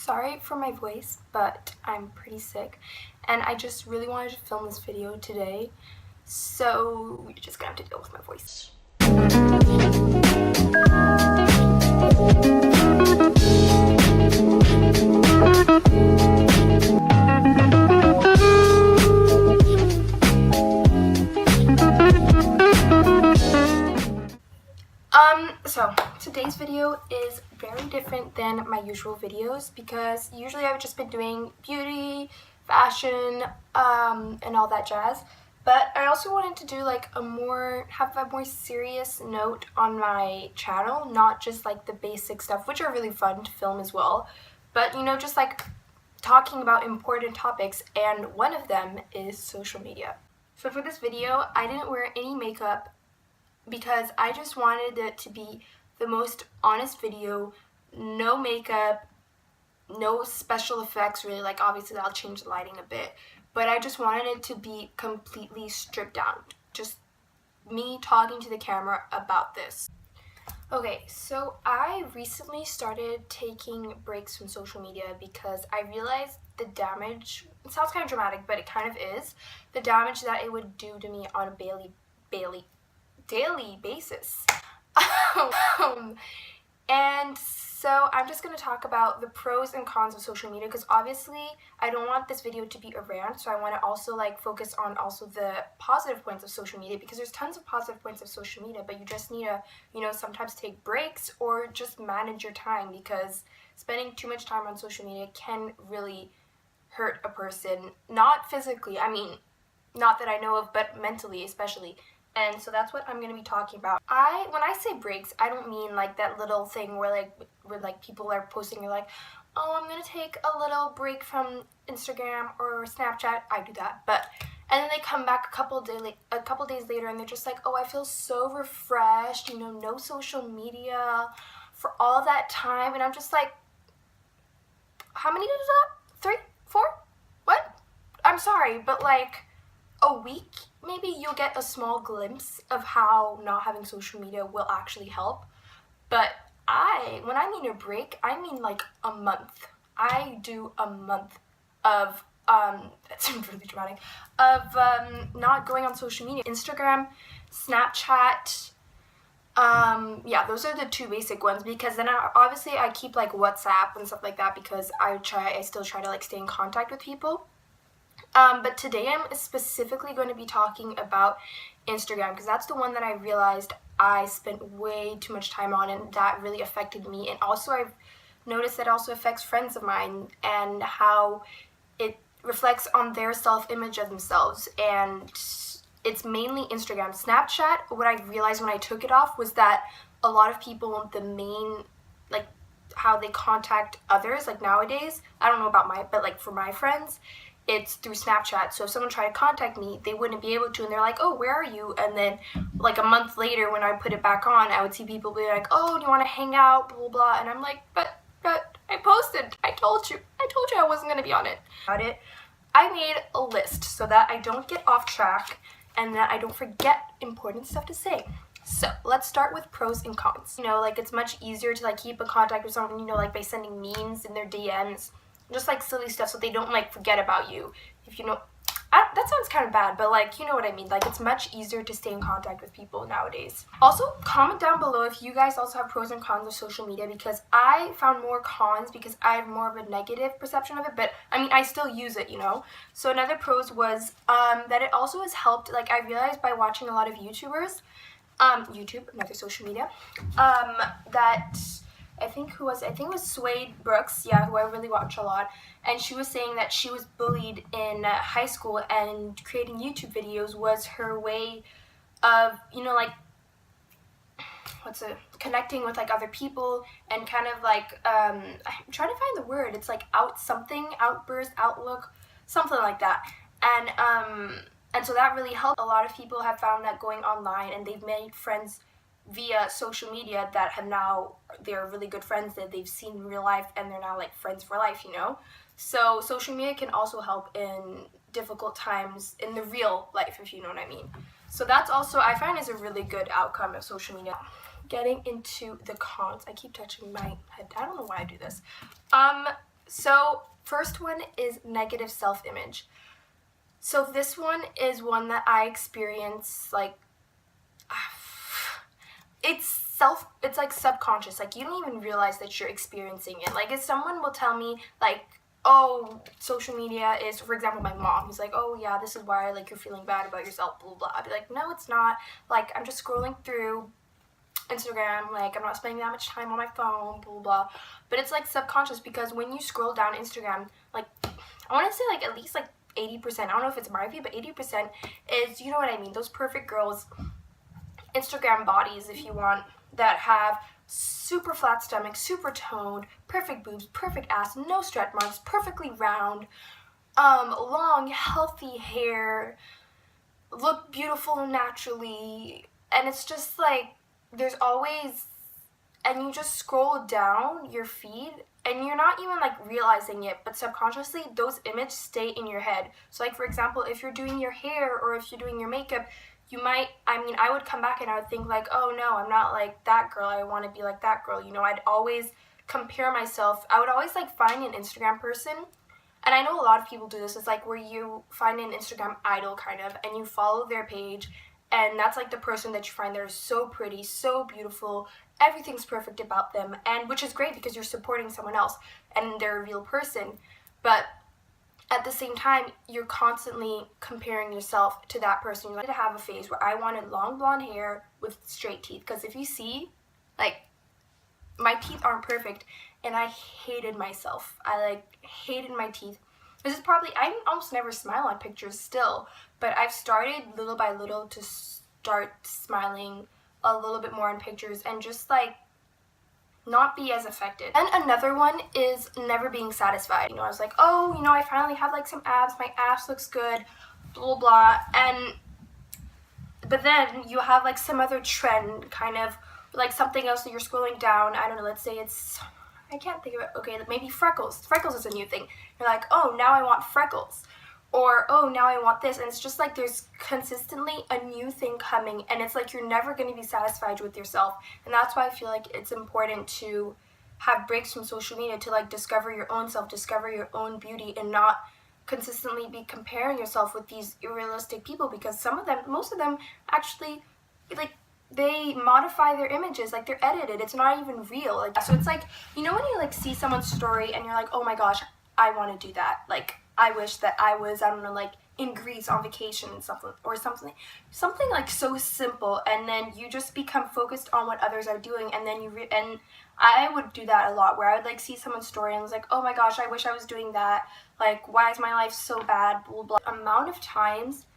Sorry for my voice, but I'm pretty sick, and I just really wanted to film this video today, so you're just gonna have to deal with my voice. So today's video is very different than my usual videos because usually I've just been doing beauty, fashion, and all that jazz. But I also wanted to do like have a more serious note on my channel, not just like the basic stuff, which are really fun to film as well, but just like talking about important topics, and one of them is social media. So for this video, I didn't wear any makeup because I just wanted it to be the most honest video, no makeup, no special effects really, like obviously I'll change the lighting a bit, but I just wanted it to be completely stripped down, just me talking to the camera about this. Okay, so I recently started taking breaks from social media because I realized the damage, it sounds kind of dramatic, but it kind of is, the damage that it would do to me on a daily basis. And so I'm just going to talk about the pros and cons of social media, because obviously I don't want this video to be a rant, so I want to also like focus on also the positive points of social media, because there's tons of positive points of social media, but you just need to sometimes take breaks or just manage your time, because spending too much time on social media can really hurt a person, not physically, not that I know of, but mentally especially. And so that's what I'm going to be talking about. When I say breaks, I don't mean like that little thing where people are posting, you're like, oh, I'm going to take a little break from Instagram or Snapchat. I do that. And then they come back a couple days later and they're just like, oh, I feel so refreshed, no social media for all that time. And I'm just like, how many days is that? 3? 4? What? I'm sorry, but like a week? Maybe you'll get a small glimpse of how not having social media will actually help. But when I mean a break, I mean like a month. I do a month of, that's really dramatic, of not going on social media. Instagram, Snapchat, yeah, those are the two basic ones, because then obviously I keep like WhatsApp and stuff like that, because I still try to like stay in contact with people. But today I'm specifically going to be talking about Instagram, because that's the one that I realized I spent way too much time on, and that really affected me. And also I've noticed that it also affects friends of mine, and how it reflects on their self-image of themselves. And it's mainly Instagram. Snapchat, what I realized when I took it off was that a lot of people, the main, like how they contact others, like nowadays, I don't know about but like for my friends, it's through Snapchat. So if someone tried to contact me, they wouldn't be able to, and they're like, oh, where are you? And then like a month later when I put it back on, I would see people be like, oh, do you want to hang out, blah, blah, blah. And I'm like, but I posted. I told you I wasn't going to be on it. I made a list so that I don't get off track and that I don't forget important stuff to say. So let's start with pros and cons. Like it's much easier to like keep in contact with someone, like by sending memes in their DMs, just like silly stuff, so they don't like forget about you. If that sounds kind of bad, but like you know what I mean. Like it's much easier to stay in contact with people nowadays. Also, comment down below if you guys also have pros and cons of social media, because I found more cons because I have more of a negative perception of it, but I still use it, So another pros was that it also has helped, like I realized by watching a lot of YouTubers, YouTube, another social media, that I think it was Suede Brooks, yeah, who I really watch a lot, and she was saying that she was bullied in high school, and creating YouTube videos was her way of, connecting with like other people, and kind of like, I'm trying to find the word, it's like outburst, outlook, something like that, and so that really helped. A lot of people have found that going online, and they've made friends via social media that they're really good friends that they've seen in real life, and they're now like friends for life, So social media can also help in difficult times in the real life, if you know what I mean. So that's also, I find, is a really good outcome of social media. Getting into the cons, I keep touching my head, I don't know why I do this. So first one is negative self-image. So this one is one that I experience, like, it's like subconscious, like you don't even realize that you're experiencing it. Like if someone will tell me like, oh, social media is, for example, my mom, who's like, oh yeah, this is why like you're feeling bad about yourself, blah blah. I'd be like, no, it's not. Like I'm just scrolling through Instagram, like I'm not spending that much time on my phone, blah blah. But it's like subconscious, because when you scroll down Instagram, like I want to say like at least like 80%, I don't know if it's my view, but 80% is, you know what I mean, those perfect girls, Instagram bodies if you want, that have super flat stomach, super toned, perfect boobs, perfect ass, no stretch marks, perfectly round, long, healthy hair, look beautiful naturally. And it's just like, there's always, and you just scroll down your feed and you're not even like realizing it, but subconsciously those images stay in your head. So like for example, if you're doing your hair or if you're doing your makeup, you might, I would come back and I would think like, oh no, I'm not like that girl, I want to be like that girl. You know, I'd always compare myself. I would always like find an Instagram person, and I know a lot of people do this. It's like where you find an Instagram idol kind of, and you follow their page, and that's like the person that you find that is so pretty, so beautiful, everything's perfect about them, and which is great because you're supporting someone else and they're a real person. But at the same time, you're constantly comparing yourself to that person. You like to have a phase where I wanted long blonde hair with straight teeth, because if you see, like, my teeth aren't perfect, and I hated myself. I like hated my teeth. This is probably, I almost never smile on pictures still, but I've started little by little to start smiling a little bit more in pictures and just like not be as affected. And another one is never being satisfied. You know, I was like, oh, you know, I finally have like some abs, my ass looks good, blah blah, and but then you have like some other trend, kind of like something else that you're scrolling down, I don't know, let's say it's, I can't think of it, okay, maybe freckles. Freckles is a new thing. You're like, oh, now I want freckles. Or, oh, now I want this. And it's just like there's consistently a new thing coming, and it's like you're never going to be satisfied with yourself. And that's why I feel like it's important to have breaks from social media, to like discover your own self, discover your own beauty, and not consistently be comparing yourself with these unrealistic people, because some of them, most of them actually, like, they modify their images, like they're edited, it's not even real. Like, so it's like, you know when you like see someone's story and you're like, oh my gosh, I want to do that, like I wish that I was, I don't know, like in Greece on vacation and something like so simple, and then you just become focused on what others are doing, and then and I would do that a lot, where I would like see someone's story and was like, oh my gosh, I wish I was doing that, like why is my life so bad, blah blah. Amount of times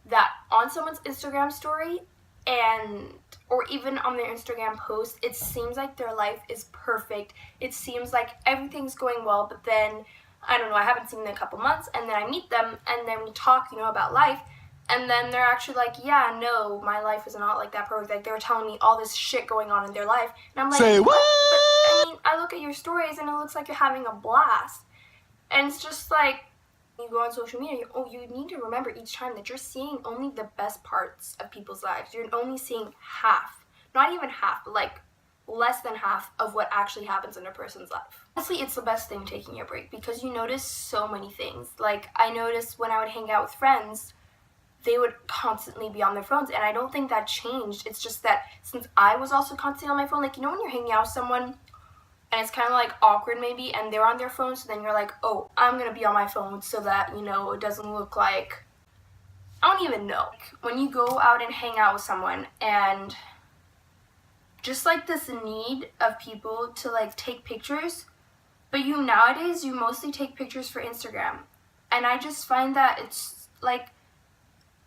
that on someone's Instagram story and or even on their Instagram post, it seems like their life is perfect, it seems like everything's going well, but then I don't know, I haven't seen them in a couple months, and then I meet them, and then we talk, you know, about life, and then they're actually like, yeah, no, my life is not like that perfect. Like, they were telling me all this shit going on in their life, and I'm like, say what? But I mean, I look at your stories, and it looks like you're having a blast, and it's just like, you go on social media, you need to remember each time that you're seeing only the best parts of people's lives. You're only seeing half, not even half, but like less than half of what actually happens in a person's life. Honestly, it's the best thing, taking a break, because you notice so many things. Like, I noticed when I would hang out with friends, they would constantly be on their phones, and I don't think that changed. It's just that since I was also constantly on my phone, like, you know when you're hanging out with someone and it's kind of like awkward maybe, and they're on their phone, so then you're like, oh, I'm gonna be on my phone so that, you know, it doesn't look like, I don't even know. When you go out and hang out with someone, and just like this need of people to like take pictures, but nowadays you mostly take pictures for Instagram, and I just find that it's like,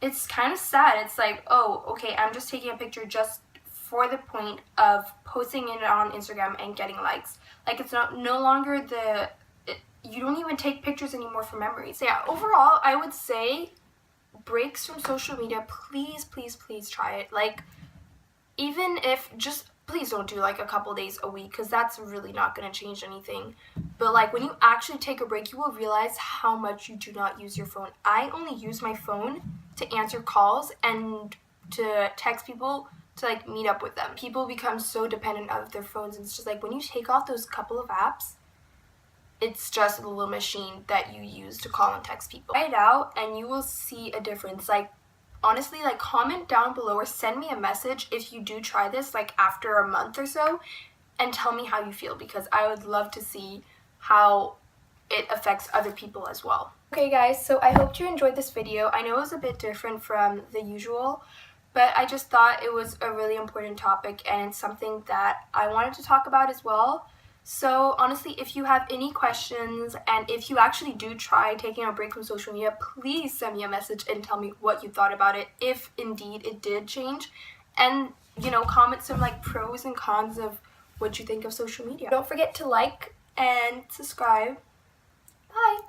it's kind of sad. It's like, oh, okay, I'm just taking a picture just for the point of posting it on Instagram and getting likes. Like, it's no longer you don't even take pictures anymore for memories. So yeah, overall, I would say breaks from social media, please, please, please try it. Like, even if just, please don't do like a couple days a week, because that's really not going to change anything. But like, when you actually take a break, you will realize how much you do not use your phone. I only use my phone to answer calls and to text people, to like meet up with them. People become so dependent of their phones, and it's just like, when you take off those couple of apps, it's just a little machine that you use to call and text people. Try it out and you will see a difference. Like, honestly, like, comment down below or send me a message if you do try this, like, after a month or so, and tell me how you feel, because I would love to see how it affects other people as well. Okay guys, so I hope you enjoyed this video. I know it was a bit different from the usual, but I just thought it was a really important topic and it's something that I wanted to talk about as well. So honestly, if you have any questions and if you actually do try taking a break from social media, please send me a message and tell me what you thought about it, if indeed it did change. And, you know, comment some like pros and cons of what you think of social media. Don't forget to like and subscribe. Bye!